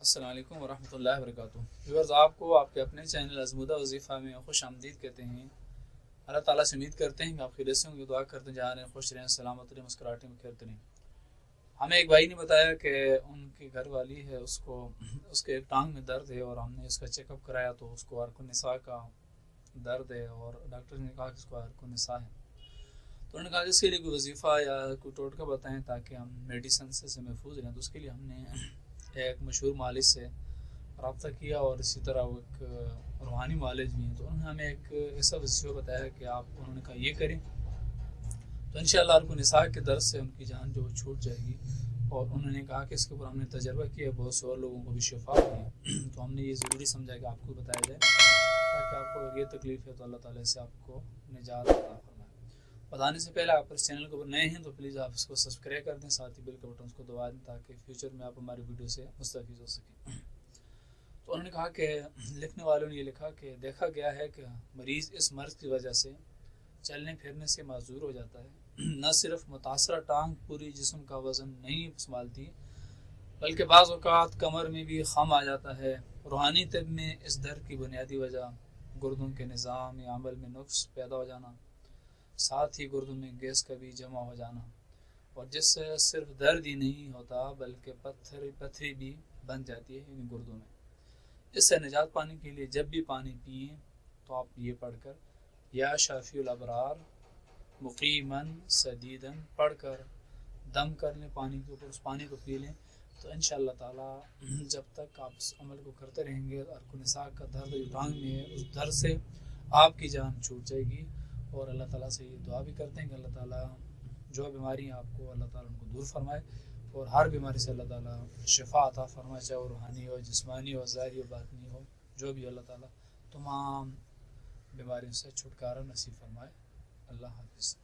السلام علیکم ورحمۃ اللہ وبرکاتہ۔ ویورز، آپ کو آپ کے اپنے چینل ازمودہ وظیفہ میں خوش آمدید کہتے ہیں۔ اللہ تعالیٰ سے امید کرتے ہیں کہ آپ خیریت سے ہوں گے، دعا کرتے ہیں جہاں رہیں خوش رہیں، سلامت رہیں، مسکراہٹیں بکھیرتے رہیں۔ ہمیں ایک بھائی نے بتایا کہ ان کی گھر والی ہے، اس کے ایک ٹانگ میں درد ہے، اور ہم نے اس کا چیک اپ کرایا تو اس کو عرق النساء کا درد ہے، اور ڈاکٹر نے کہا کہ اس کو عرق النساء ہے۔ تو انہوں نے کہا کہ اس کے لیے کوئی وظیفہ یا کوئی ٹوٹکا بتائیں تاکہ ہم میڈیسن سے محفوظ رہیں۔ تو اس کے لیے ہم نے ایک مشہور معالج سے رابطہ کیا، اور اسی طرح وہ ایک روحانی معالج بھی ہیں۔ تو انہوں نے ہمیں ایک ایسا وظیفہ بتایا کہ انہوں نے کہا یہ کریں تو انشاءاللہ عرق النساء کے درد سے ان کی جان جو چھوٹ جائے گی۔ اور انہوں نے کہا کہ اس کے اوپر ہم نے تجربہ کیا، بہت سے اور لوگوں کو بھی شفا ہوئی، تو ہم نے یہ ضروری سمجھا کہ آپ کو بتایا جائے تاکہ آپ کو اگر یہ تکلیف ہے تو اللہ تعالیٰ سے آپ کو نجات عطا فرمائے۔ بتانے سے پہلے آپ اس چینل کو نئے ہیں تو پلیز آپ اس کو سبسکرائب کر دیں، ساتھ ہی بیل کا بٹن اس کو دبا دیں تاکہ فیوچر میں آپ ہماری ویڈیو سے مستفید ہو سکیں۔ تو انہوں نے کہا کہ لکھنے والوں نے یہ لکھا کہ دیکھا گیا ہے کہ مریض اس مرض کی وجہ سے چلنے پھرنے سے معذور ہو جاتا ہے۔ نہ صرف متاثرہ ٹانگ پوری جسم کا وزن نہیں سنبھالتی، بلکہ بعض اوقات کمر میں بھی خم آ جاتا ہے۔ روحانی طب میں اس درد کی بنیادی وجہ گردوں کے نظام یا عمل میں نقص پیدا ہو جانا، ساتھ ہی گردوں میں گیس کا بھی جمع ہو جانا، اور جس سے صرف درد ہی نہیں ہوتا بلکہ پتھری بھی بن جاتی ہے ان گردوں میں۔ اس سے نجات پانے کے لیے جب بھی پانی پئیں تو آپ یہ پڑھ کر یا شافی الابرار مقیماً سدیداً پڑھ کر دم کر لیں پانی کے اوپر، اس پانی کو پی لیں، تو انشاءاللہ تعالیٰ جب تک آپ اس عمل کو کرتے رہیں گے عرق النساء کا درد جو ٹانگ میں ہے اس درد سے آپ کی جان چھوٹ جائے گی۔ اور اللہ تعالیٰ سے یہ دعا بھی کرتے ہیں کہ اللہ تعالیٰ جو بیماری آپ کو اللہ تعالیٰ ان کو دور فرمائے، اور ہر بیماری سے اللہ تعالیٰ شفا عطا فرمائے، چاہے وہ روحانی ہو، جسمانی ہو، ظاہری ہو، باطنی ہو، جو بھی اللہ تعالیٰ تمام بیماریوں سے چھٹکارا نصیب فرمائے۔ اللہ حافظ۔